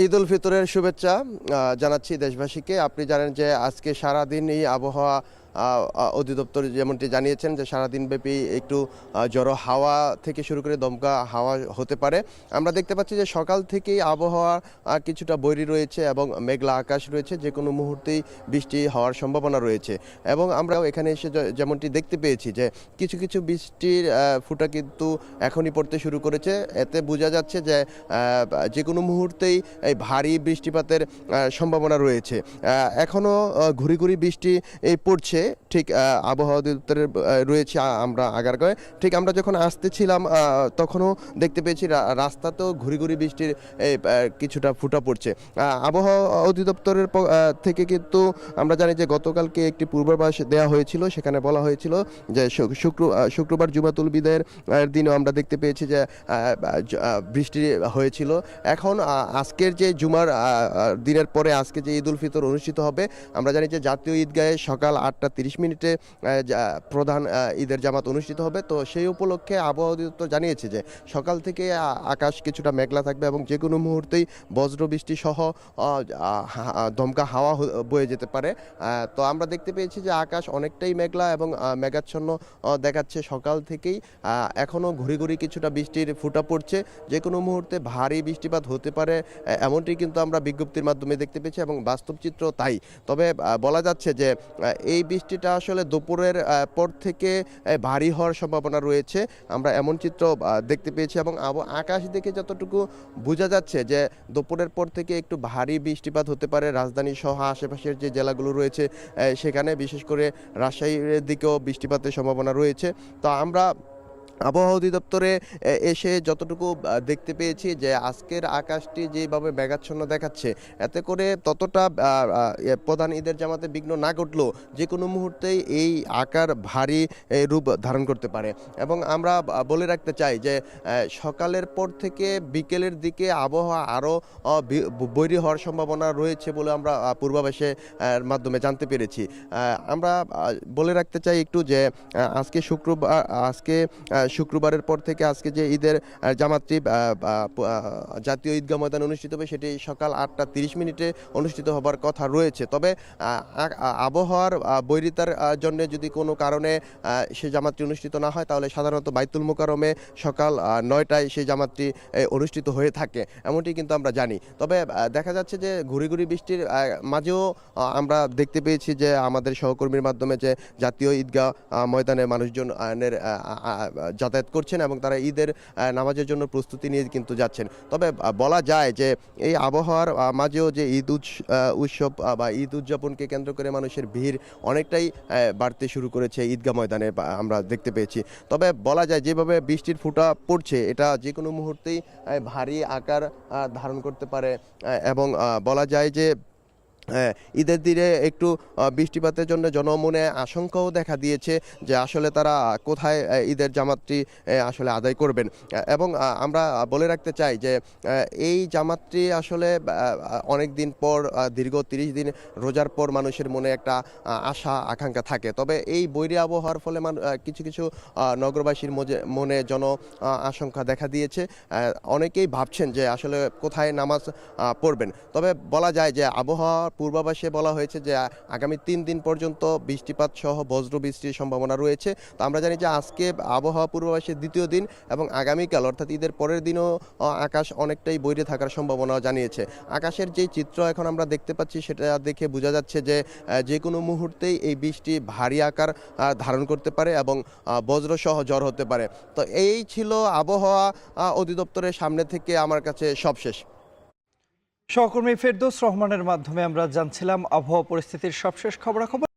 ঈদ উল ফিতরের শুভেচ্ছা জানাচ্ছি দেশবাসীকে। আপনি জানেন যে আজকে সারাদিন এই আবহাওয়া অধিদপ্তর যেমনটি জানিয়েছেন যে সারাদিনব্যাপী একটু ঝড়ো হাওয়া থেকে শুরু করে দমকা হাওয়া হতে পারে। আমরা দেখতে পাচ্ছি যে সকাল থেকেই আবহাওয়া কিছুটা বৈরী রয়েছে এবং মেঘলা আকাশ রয়েছে, যে কোনো মুহূর্তেই বৃষ্টি হওয়ার সম্ভাবনা রয়েছে। এবং আমরাও এখানে এসে যেমনটি দেখতে পেয়েছি যে কিছু কিছু বৃষ্টির ফোঁটা কিন্তু এখনই পড়তে শুরু করেছে। এতে বোঝা যাচ্ছে যে যে কোনো মুহূর্তেই এই ভারী বৃষ্টিপাতের সম্ভাবনা রয়েছে। এখনও ঘুরি ঘুরি বৃষ্টি পড়ছে, ঠিক আবহাওয়া অধিদপ্তরের রয়েছে আমরা আগারগাঁওয়ে। ঠিক আমরা যখন আসতেছিলাম তখনও দেখতে পেয়েছি রাস্তাতেও ঘুরি ঘুরি বৃষ্টির কিছুটা ফোঁটা পড়ছে। আবহাওয়া অধিদপ্তরের থেকে কিন্তু আমরা জানি যে গতকালকে একটি পূর্বাভাস দেওয়া হয়েছিল, সেখানে বলা হয়েছিল যে শুক্রবার জুমাতুল বিদায়ের দিনও আমরা দেখতে পেয়েছি যে বৃষ্টি হয়েছিল। এখন আজকের যে জুমার দিনের পরে আজকে যে ঈদ উল ফিতর অনুষ্ঠিত হবে, আমরা জানি যে জাতীয় ঈদগাহে সকাল 8:30 প্রধান ঈদের জামাত অনুষ্ঠিত হবে। তো সেই উপলক্ষে আবহাওয়া অধিদপ্তর জানিয়েছে যে সকাল থেকে আকাশ কিছুটা মেঘলা থাকবে এবং যে কোনো মুহূর্তেই বজ্র বৃষ্টি সহ দমকা হাওয়া বয়ে যেতে পারে। তো আমরা দেখতে পেয়েছি যে আকাশ অনেকটাই মেঘলা এবং মেঘাচ্ছন্ন দেখাচ্ছে সকাল থেকেই। এখনও ঘুরি ঘুরি কিছুটা বৃষ্টির ফোঁটা পড়ছে, যে কোনো মুহূর্তে ভারী বৃষ্টিপাত হতে পারে এমনটি কিন্তু আমরা বিজ্ঞপ্তির মাধ্যমে দেখতে পেয়েছি এবং বাস্তব চিত্র তাই। তবে বলা যাচ্ছে যে এই বৃষ্টিটা আসলে দুপুরের পর থেকে ভারী হওয়ার সম্ভাবনা রয়েছে, আমরা এমন চিত্র দেখতে পেয়েছি। এবং আকাশ দেখে যতটুকু বোঝা যাচ্ছে যে দুপুরের পর থেকে একটু ভারী বৃষ্টিপাত হতে পারে রাজধানী সহ আশেপাশের যে জেলাগুলো রয়েছে সেখানে, বিশেষ করে রাজশাহীর দিকেও বৃষ্টিপাতের সম্ভাবনা রয়েছে। তো আমরা আবহাওয়া অধিদপ্তরে এসে যতটুকু দেখতে পেয়েছি যে আজকের আকাশটি যেভাবে মেঘাচ্ছন্ন দেখাচ্ছে, এতে করে ততটা প্রধান ঈদের জামাতে বিঘ্ন না ঘটলেও যে কোনো মুহূর্তেই এই আকার ভারী রূপ ধারণ করতে পারে। এবং আমরা বলে রাখতে চাই যে সকালের পর থেকে বিকেলের দিকে আবহাওয়া আরও বৈরী হওয়ার সম্ভাবনা রয়েছে বলে আমরা পূর্বাভাসের মাধ্যমে জানতে পেরেছি। আমরা বলে রাখতে চাই একটু যে আজকে শুক্রবারের পর থেকে আজকে যে ঈদের জামাতটি জাতীয় ঈদগাহ ময়দানে অনুষ্ঠিত হবে, সেটি সকাল 8:30 অনুষ্ঠিত হবার কথা রয়েছে। তবে আবহাওয়ার বৈরিতার জন্য যদি কোনো কারণে সে জামাতটি অনুষ্ঠিত না হয়, তাহলে সাধারণত বাইতুল মোকাররমে সকাল 9টায় সেই জামাতটি অনুষ্ঠিত হয়ে থাকে, এমনটি কিন্তু আমরা জানি। তবে দেখা যাচ্ছে যে ঘুরি ঘুরি বৃষ্টির মাঝেও আমরা দেখতে পেয়েছি যে আমাদের সহকর্মীর মাধ্যমে যে জাতীয় ঈদগাহ ময়দানে মানুষজনের যাতায়াত করছেন এবং তারা ঈদের নামাজের জন্য প্রস্তুতি নিয়ে কিন্তু যাচ্ছেন। তবে বলা যায় যে এই আবহাওয়ার মাঝেও যে উৎসব বা ঈদ উদযাপনকে কেন্দ্র করে মানুষের ভিড় অনেকটাই বাড়তে শুরু করেছে ঈদগাহ ময়দানে, আমরা দেখতে পেয়েছি। তবে বলা যায় যেভাবে বৃষ্টির ফোঁটা পড়ছে, এটা যে কোনো মুহূর্তেই ভারী আকার ধারণ করতে পারে। এবং বলা যায় যে ঈদের দিনে একটু বৃষ্টিপাতের জন্য জনমনে আশঙ্কাও দেখা দিয়েছে যে আসলে তারা কোথায় ঈদের জামাতটি আসলে আদায় করবেন। এবং আমরা বলে রাখতে চাই যে এই জামাতটি আসলে অনেক দিন পর, দীর্ঘ 30 দিন রোজার পর মানুষের মনে একটা আশা আকাঙ্ক্ষা থাকে। তবে এই বৈরী আবহাওয়ার ফলে কিছু কিছু নগরবাসীর মনে আশঙ্কা দেখা দিয়েছে। অনেকেই ভাবছেন যে আসলে কোথায় নামাজ পড়বেন। তবে বলা যায় যে আবহাওয়া পূর্বাভাসে বলা হয়েছে যে আগামী 3 দিন পর্যন্ত বৃষ্টিপাত সহ বজ্র বৃষ্টির সম্ভাবনা রয়েছে। তো আমরা জানি যে আজকে আবহাওয়া পূর্বাভাসের দ্বিতীয় দিন এবং আগামীকাল অর্থাৎ ঈদের পরের দিনও আকাশ অনেকটাই বৈরী থাকার সম্ভাবনাও জানিয়েছে। আকাশের যে চিত্র এখন আমরা দেখতে পাচ্ছি, সেটা দেখে বোঝা যাচ্ছে যে যে কোনো মুহূর্তেই এই বৃষ্টি ভারী আকার ধারণ করতে পারে এবং বজ্র সহ ঝড় হতে পারে। তো এই ছিল আবহাওয়া অধিদপ্তরের সামনে থেকে আমার কাছে সবশেষ। সহকর্মী ফেরদৌস রহমানের মাধ্যমে আমরা জানছিলাম আবহাওয়া পরিস্থিতির সবশেষ খবরাখবর।